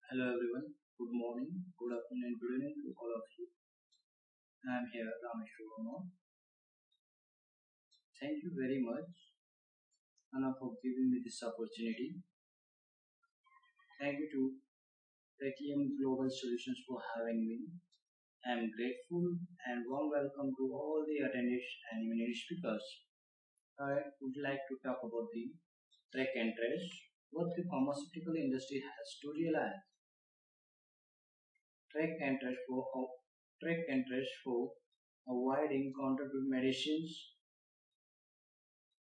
Hello everyone, good morning, good afternoon, and good evening to all of you. I am here, Ramesh Verma. Thank you very much, Anna, for giving me this opportunity. Thank you to Paytm Global Solutions for having me. I am grateful and warm welcome to all the attendees and eminent speakers. I would like to talk about the track and trace, what the pharmaceutical industry has to realize. Track and trace for track and trace for avoiding counterfeit medicines,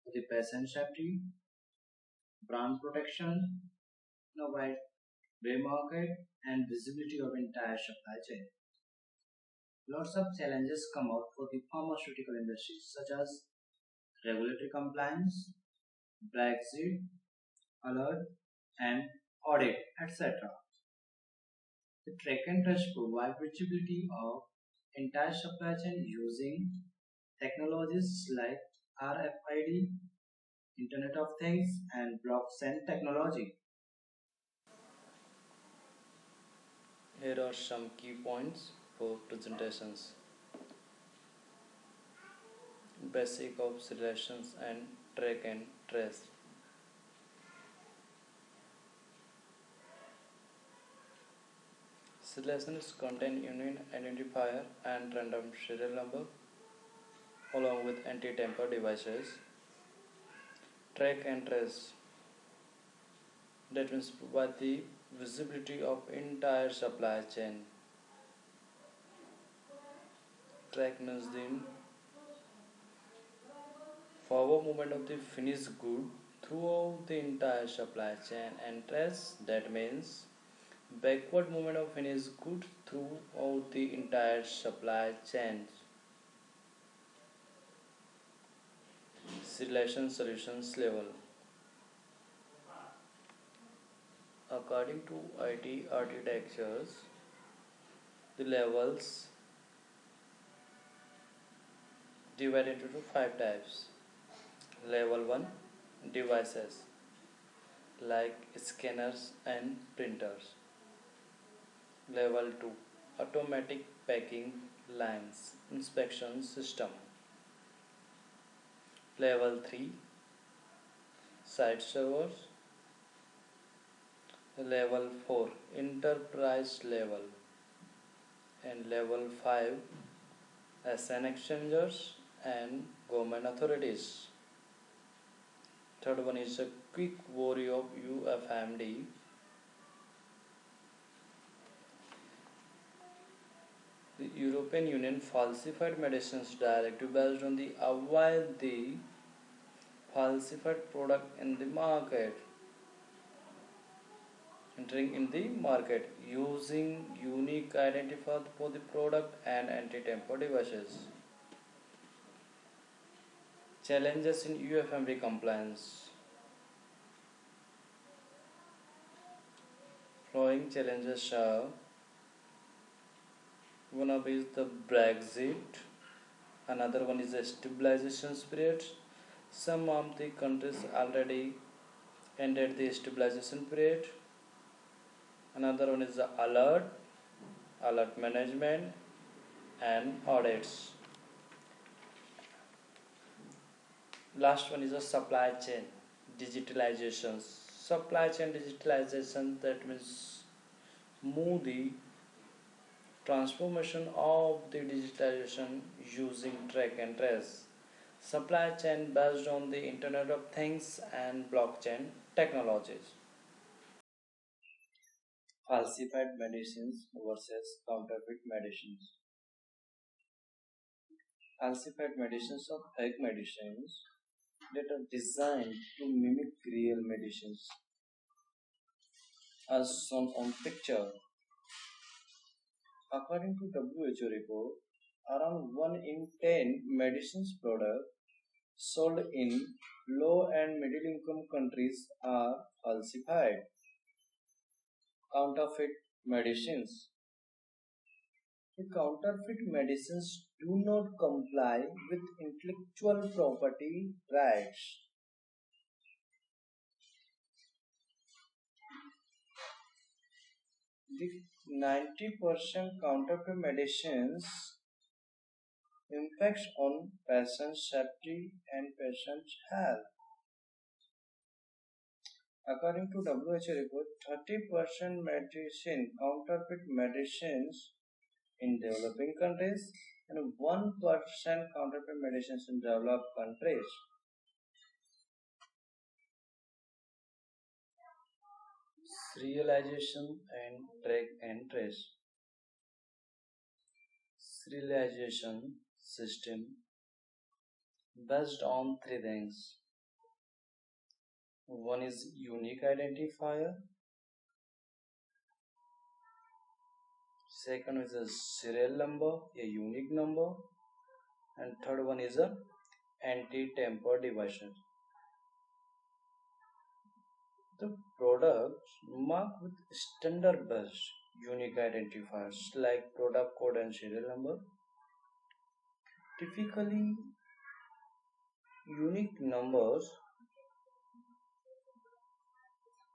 the patient safety, brand protection, wide gray market, and visibility of entire supply chain. Lots of challenges come out for the pharmaceutical industry, such as regulatory compliance, Brexit, alert, and audit, etc. The track and trace provide visibility of entire supply chain using technologies like RFID, Internet of Things, and blockchain technology. Here are some key points for presentations. Basic of relations and track and trace. Relations contain unique identifier and random serial number along with anti-tamper devices. Track and trace, that means provide the visibility of entire supply chain. Track means the forward movement of the finished good throughout the entire supply chain, and trace, that means backward movement of finished good throughout the entire supply chain. Relation solutions level. According to IT architectures, the levels divided into five types. Level 1, devices like scanners and printers. Level 2, automatic packing lines, inspection system. Level 3, site servers. Level 4, enterprise level. And level 5, SN exchangers and government authorities. Third one is a quick overview of UFMD. The European Union Falsified Medicines Directive, based on the avoid the falsified product in the market, entering in the market using unique identifier for the product and anti-tamper devices. Challenges in UFMD compliance. Following challenges are: one of is the Brexit, another one is the stabilization period. Some of the countries already ended the stabilization period. Another one is the alert management, and audits. Last one is the supply chain digitalization. Supply chain digitalization, that means move the transformation of the digitalization using track and trace. Supply chain based on the Internet of Things and blockchain technologies. Falsified medicines versus counterfeit medicines. Falsified medicines are fake medicines that are designed to mimic real medicines. As shown on picture, according to WHO report, around 1 in 10 medicines products sold in low and middle income countries are falsified. Counterfeit medicines. The counterfeit medicines do not comply with intellectual property rights. the 90% counterfeit medicines impacts on patient safety and patient health. According to WHO report, 30% medicine counterfeit medicines in developing countries and 1% counterfeit medicines in developed countries. Serialization and track and trace. Serialization system based on three things. One is unique identifier, second is a serial number, a unique number, and third one is a anti-tamper devices. The products marked with standard-based unique identifiers like product code and serial number. Typically, unique numbers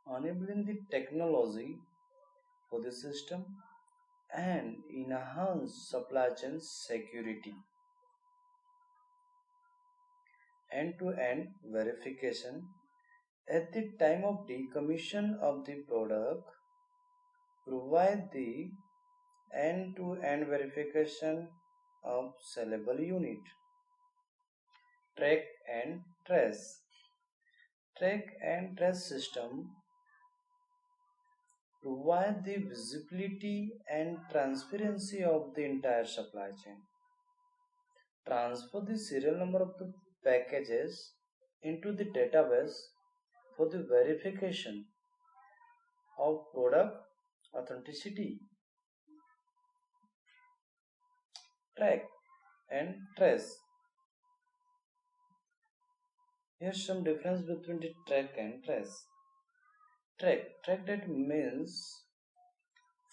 enabling the technology for the system and enhance supply chain security. End-to-end verification at the time of decommission of the product provide the end-to-end verification of sellable unit. Track and trace. Track and trace system provide the visibility and transparency of the entire supply chain. Transfer the serial number of the packages into the database for the verification of product authenticity. Track and trace. Here's some difference between the track and trace. Track that means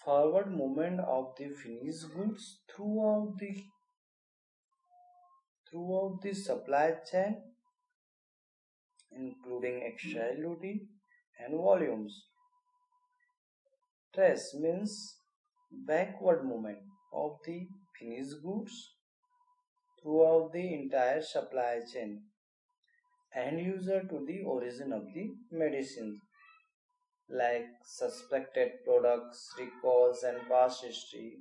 forward movement of the finished goods throughout the supply chain, including extra duty and volumes. Trace means backward movement of the finished goods throughout the entire supply chain, end user to the origin of the medicine, like suspected products, recalls, and past history.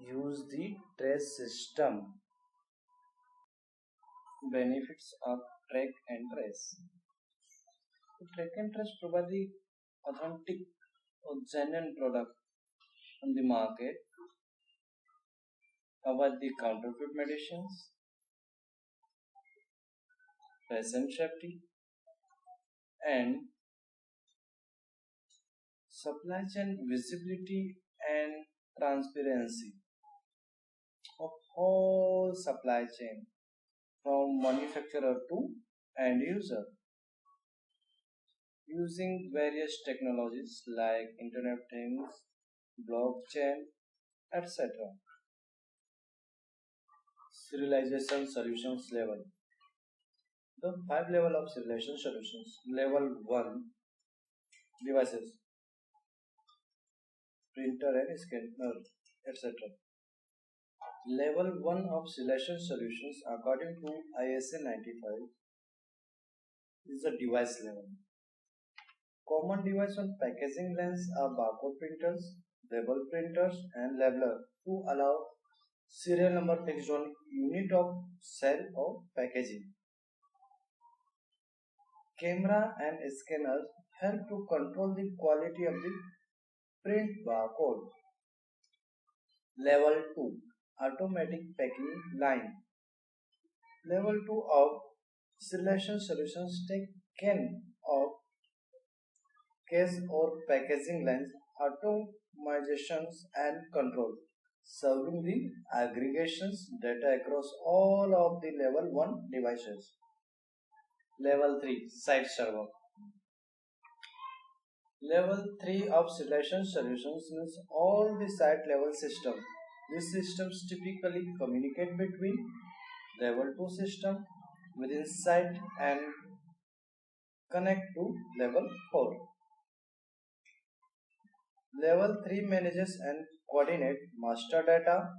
Use the trace system. Benefits of track and trace. Track and trace provide the authentic or genuine product on the market, avoid the counterfeit medicines, patient safety, and supply chain visibility and transparency of whole supply chain from manufacturer to end user, using various technologies like Internet of Things, blockchain, etc. Serialization solutions level. The 5 level of serialization solutions. Level 1, devices, printer and scanner, etc. Level 1 of serialization solutions according to ISA 95 is the device level. Common device on packaging lines are barcode printers, label printers, and labeler to allow serial number fixed on unit of cell or packaging. Camera and scanners help to control the quality of the print barcode. Level 2, automatic packing line. Level 2 of serialization solutions take care of case or packaging lines, automations and control, serving the aggregations data across all of the level 1 devices. Level 3, site server. Level 3 of serialization solutions means all the site level system. These systems typically communicate between level 2 system within site and connect to level 4. Level 3 manages and coordinate master data,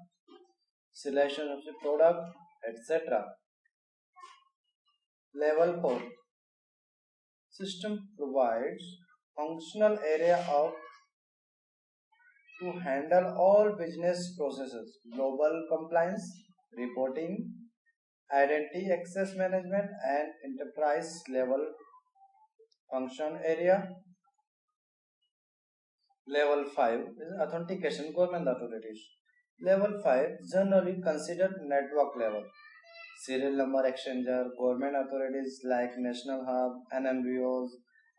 selection of the product, etc. Level 4 system provides functional area of to handle all business processes, global compliance, reporting, identity access management, and enterprise level function area. Level 5 is authentication government authorities. Level 5 generally considered network level. Serial number exchanger, government authorities like National Hub, NMBOs,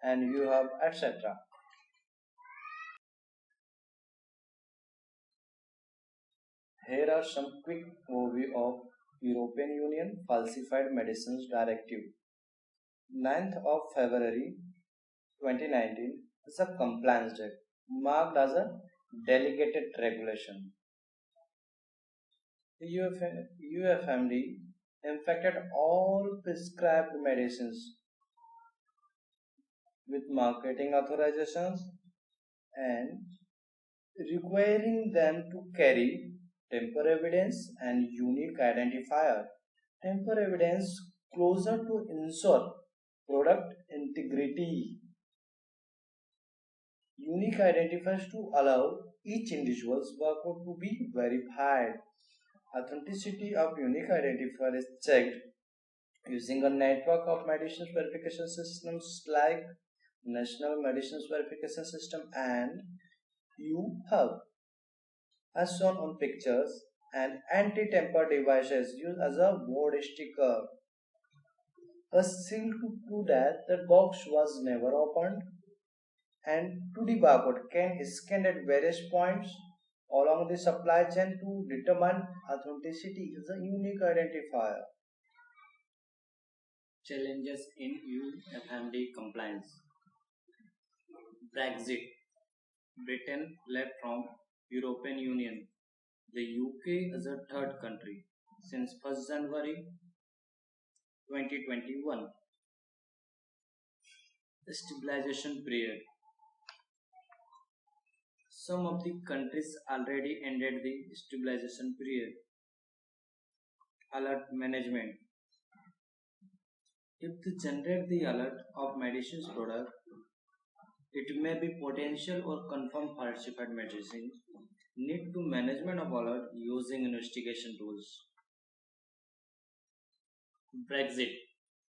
and UHub, etc. Here are some quick overview of European Union Falsified Medicines Directive. 9th of February 2019 is a compliance date marked as a delegated regulation. The UFMD infected all prescribed medicines with marketing authorizations and requiring them to carry temper evidence and unique identifier. Temper evidence closer to ensure product integrity. Unique identifiers to allow each individual's barcode to be verified. Authenticity of unique identifier is checked using a network of medicines verification systems like National Medicines Verification System and UHub. As shown on pictures, an anti-tamper device is used as a board sticker. A seal to prove that the box was never opened, and 2D barcode can scan at various points along the supply chain to determine authenticity is a unique identifier. Challenges in UFMD compliance. Brexit. Britain left from European Union. The UK is a third country since 1st January 2021. Stabilization period. Some of the countries already ended the stabilization period. Alert management. If they generate the alert of medicines product, it may be potential or confirmed falsified medicine. Need to management of alert using investigation tools. Brexit.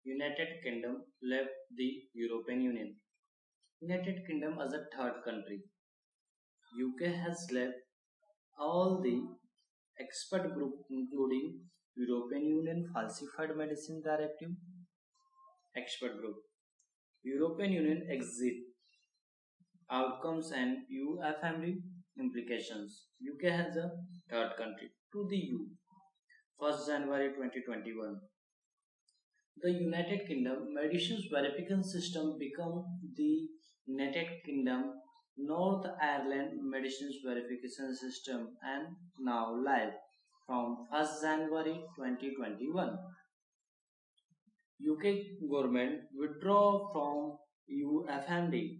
United Kingdom left the European Union. United Kingdom as a third country. UK has left all the expert group including European Union Falsified Medicine Directive expert group. European Union exit outcomes and UFMD implications. UK has a third country to the EU 1st January 2021. The United Kingdom Medicines Verification System become the United Kingdom North Ireland Medicines Verification System and now live from 1st January 2021. UK government withdraw from UFMD.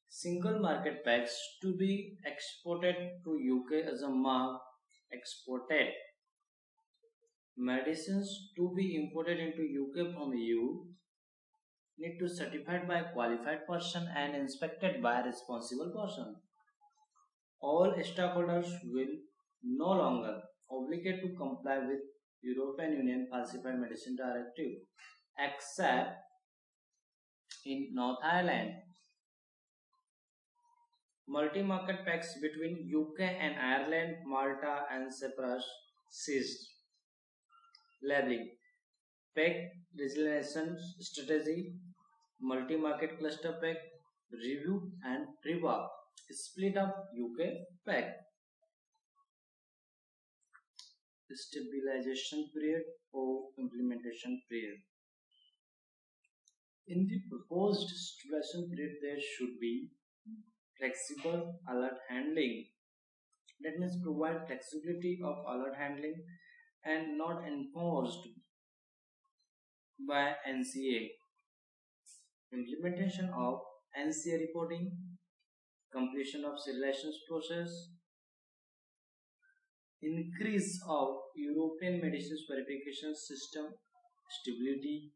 Single market packs to be exported to UK as a mark exported. Medicines to be imported into UK from EU need to certified by a qualified person and inspected by a responsible person. All stakeholders will no longer obligate to comply with European Union Falsified Medicine Directive except in North Ireland. Multi-market packs between UK and Ireland, Malta and Cyprus ceased. Labeling. Pack resilience strategy, multi-market cluster pack, review and revamp. Split up UK pack. Stabilization period or implementation period. In the proposed stabilization period, there should be flexible alert handling. That means provide flexibility of alert handling and not enforced by NCA. Implementation of NCA reporting, completion of serialization process, increase of European medicines verification system stability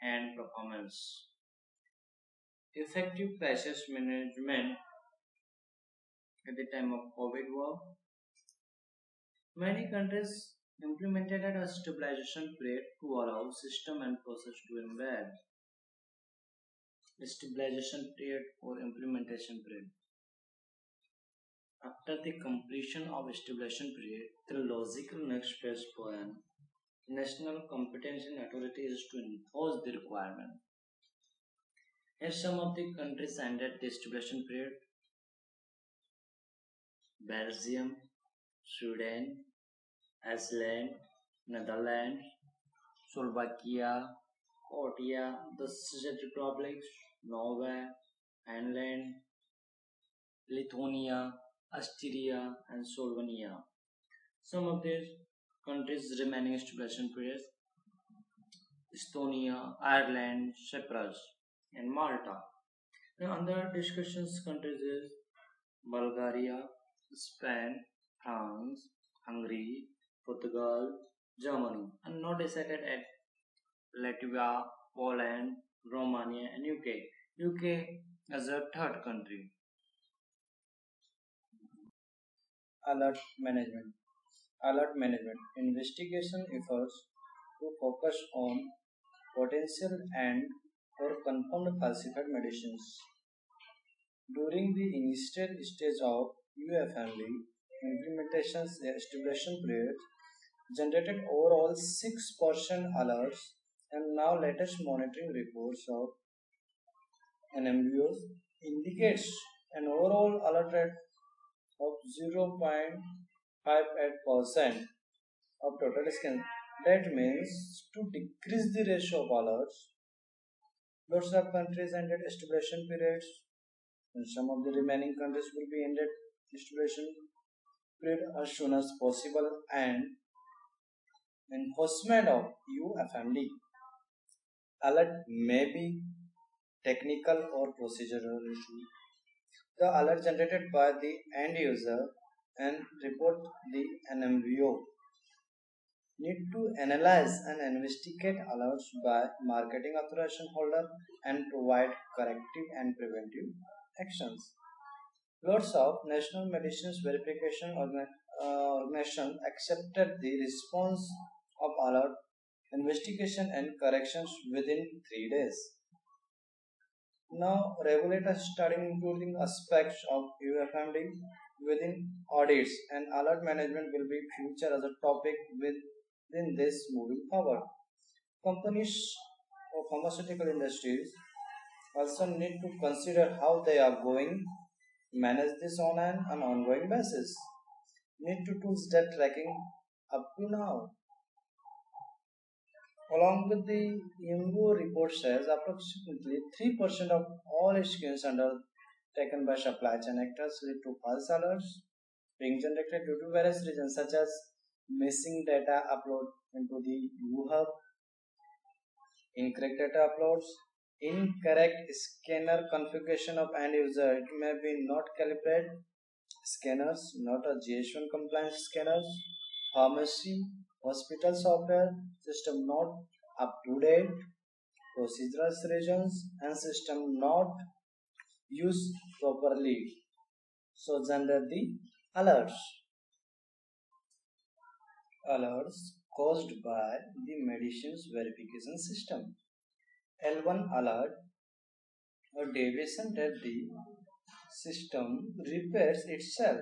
and performance, effective crisis management at the time of COVID war. Many countries implemented a stabilization period to allow system and process to embed. Stabilization period or implementation period. After the completion of stabilization period, the logical next phase for an national competency authority is to enforce the requirement. As some of the countries ended the stabilization period, Belgium, Sweden, Iceland, Netherlands, Slovakia, Croatia, the Czech Republic, Norway, Ireland, Lithuania, Austria, and Slovenia. Some of these countries remaining stabilization periods: Estonia, Ireland, Cyprus, and Malta. The other discussions countries is Bulgaria, Spain, France, Hungary, Portugal, Germany, and not decided at Latvia, Poland, Romania, and UK. UK as a third country. Alert management. Alert management. Investigation efforts to focus on potential and or confirmed falsified medicines. During the initial stage of UFMD implementation's establishment period, generated overall 6% alerts, and now latest monitoring reports of NMBOs indicates an overall alert rate of 0.58% of total scans. That means to decrease the ratio of alerts, lots of countries ended establishment periods, and some of the remaining countries will be ended establishment period as soon as possible, and enforcement of UFMD alert may be technical or procedural issue. The alert generated by the end user and report the NMBO need to analyze and investigate alerts by marketing authorization holder and provide corrective and preventive actions. Lots of national medicines verification organizations accepted the response of alert, investigation and corrections within 3 days. Now, regulators starting including aspects of UFMD within audits, and alert management will be future as a topic within this moving forward. Companies or pharmaceutical industries also need to consider how they are going manage this on an ongoing basis. Need to tools that tracking up to now. Along with the IMGO report says approximately 3% of all scans undertaken by supply chain actors lead to false alerts being generated due to various reasons such as missing data upload into the UHub, incorrect data uploads, incorrect scanner configuration of end user. It may be not calibrated scanners, not a GH1 compliance scanners, pharmacy, hospital software, system not up to date, procedural regions, and system not used properly. So generate the alerts. Alerts caused by the medicines verification system. L1 alert, a deviation that the system repairs itself.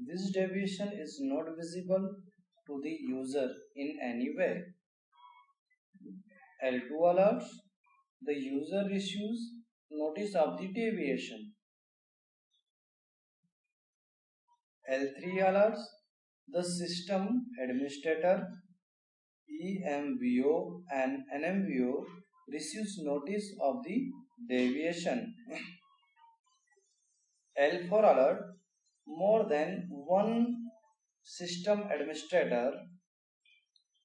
This deviation is not visible to the user in any way. L2 alerts, the user receives notice of the deviation. L3 alerts, the system administrator, EMBO and NMBO receives notice of the deviation. L4 alert, more than one system administrator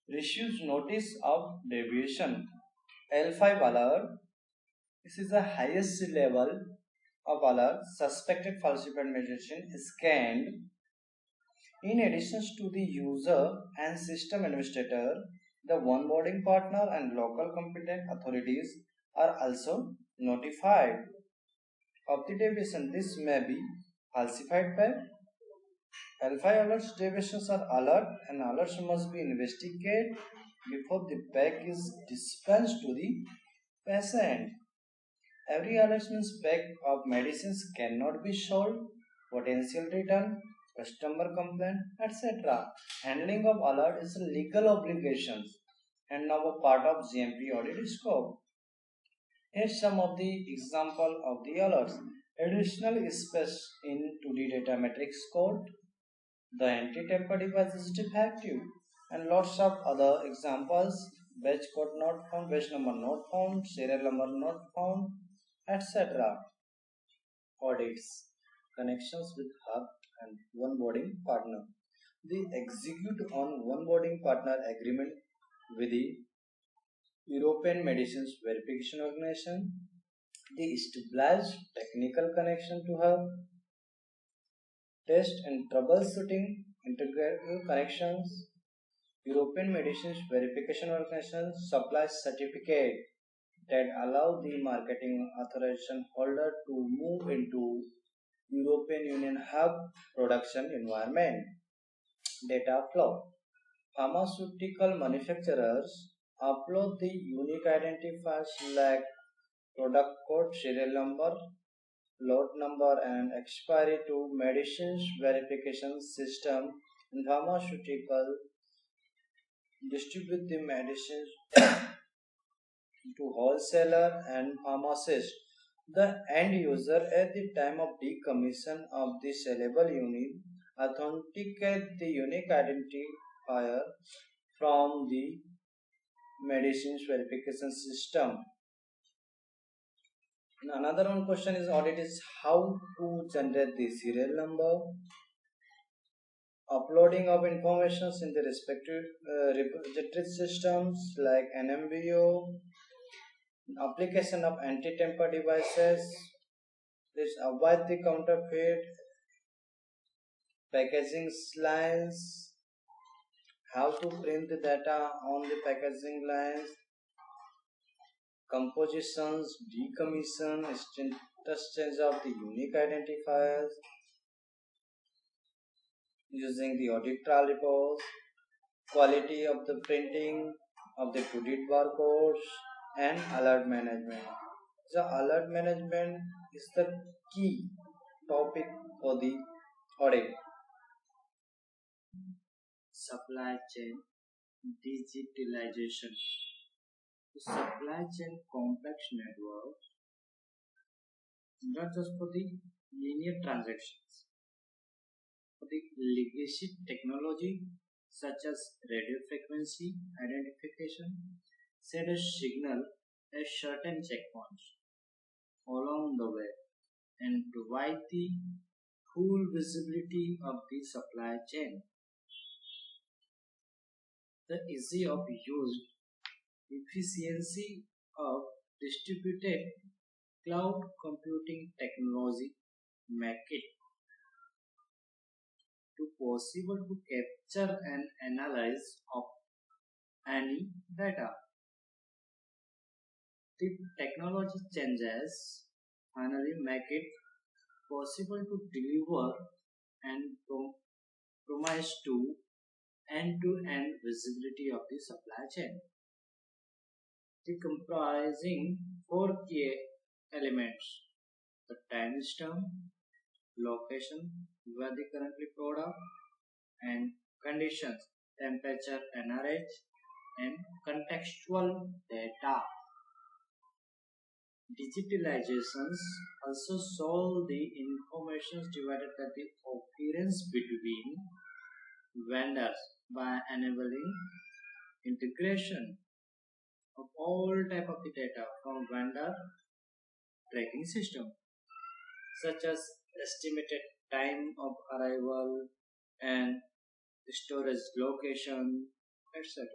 receives notice of deviation. L5 alert, this is the highest level of alert suspected falsified medicine scanned. In addition to the user and system administrator, the onboarding partner and local competent authorities are also notified of the deviation. This may be falsified pack. Alpha alerts deviations are alert and alerts must be investigated before the pack is dispensed to the patient. Every alert means pack of medicines cannot be sold, potential return, customer complaint, etc. Handling of alert is a legal obligations and now a part of GMP audit scope. Here's some of the example of the alerts. Additional space in 2D data matrix code. The anti-tamper device is defective, and lots of other examples. Batch code not found, batch number not found, serial number not found, etc. Audits. Connections with hub and onboarding partner. They execute on onboarding partner agreement with the European Medicines Verification Organization. They establish technical connection to hub, test and troubleshooting integral connections. European Medicines Verification Organization supplies certificate that allow the marketing authorization holder to move into European Union hub production environment. Data flow. Pharmaceutical manufacturers upload the unique identifiers like product code, serial number, lot number and expiry to medicines verification system, and pharmaceutical distribute the medicines to wholesaler and pharmacist. The end user at the time of decommission of the sellable unit authenticate the unique identifier from the medicines verification system. And another one question is audit is how to generate the serial number, uploading of informations in the respective repository systems like NMBO, application of anti-tamper devices, this avoid the counterfeit, packaging lines, how to print the data on the packaging lines, compositions, decommission, status change of the unique identifiers, using the audit trial reports, quality of the printing of the printed barcodes, and alert management. The alert management is the key topic for the audit. Supply chain digitalization. The supply chain complex networks, not just for the linear transactions, for the legacy technology such as radio frequency identification send a signal at certain checkpoints along the way and provide the full visibility of the supply chain. The ease of use, efficiency of distributed cloud computing technology make it to possible to capture and analyze of any data. The technology changes finally make it possible to deliver and promise to end-to-end visibility of the supply chain. The comprising four key elements: the time stamp, location where the currently product, and conditions, temperature, NRH, and contextual data. Digitalizations also solve the information divided by the occurrence between vendors by enabling integration of all type of the data from vendor tracking system such as estimated time of arrival and storage location, etc.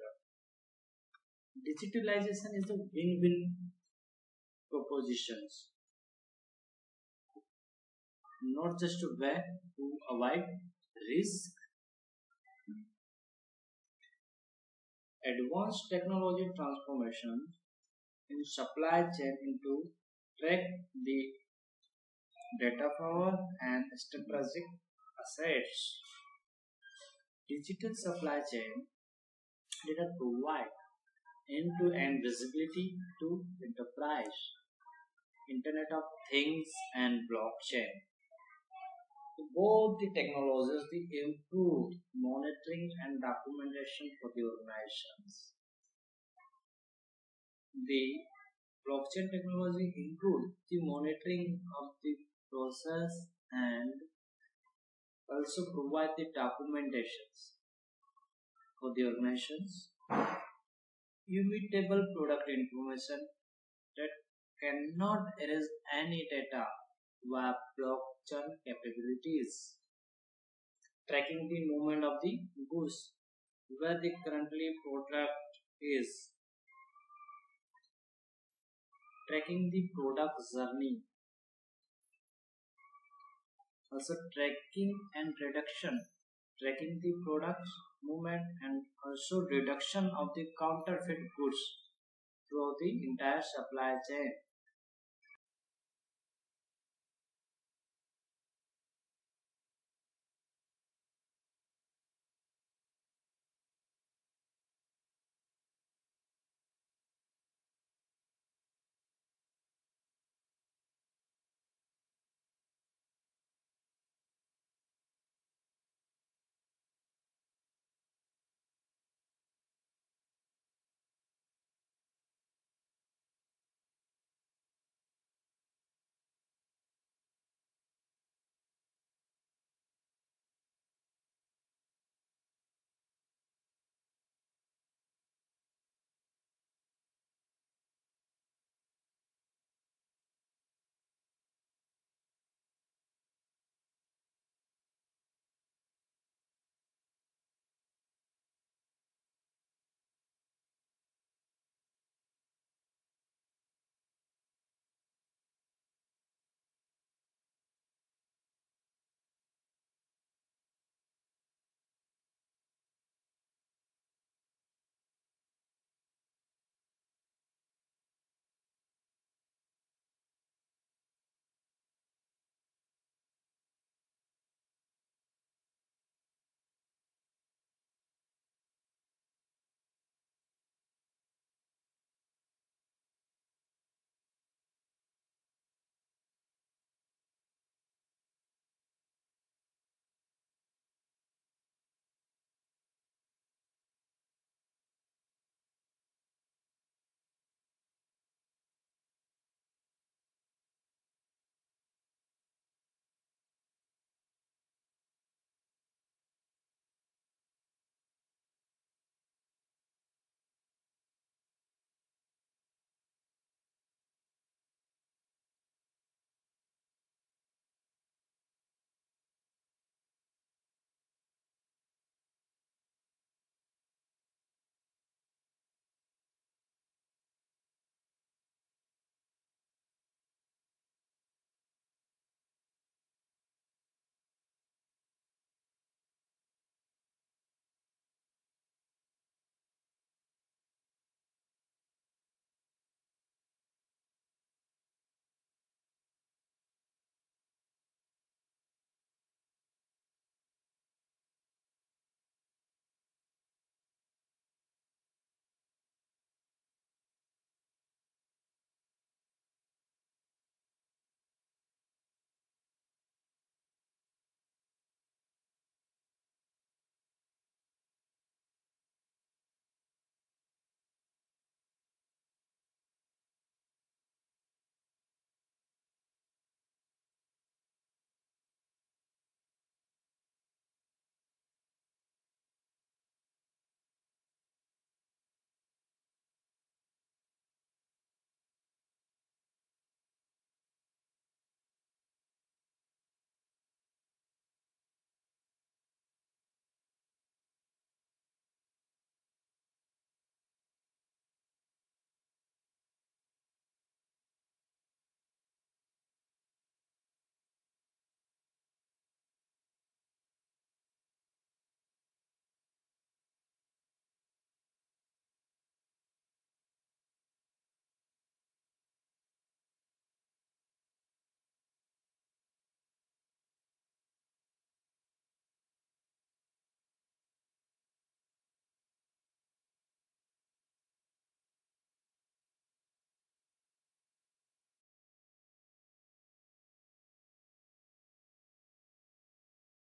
Digitalization is a win-win propositions. not just to avoid risk. Advanced technology transformation in supply chain into track the data power and strategic assets. Digital supply chain data provide end-to-end visibility to enterprise, Internet of Things and blockchain. Both the technologies the improved monitoring and documentation for the organizations. The blockchain technology include the monitoring of the process and also provide the documentations for the organizations. Immutable product information that cannot erase any data via blockchain capabilities. Tracking the movement of the goods, where the currently product is, tracking the product journey, also tracking and reduction, tracking the product movement and also reduction of the counterfeit goods throughout the entire supply chain.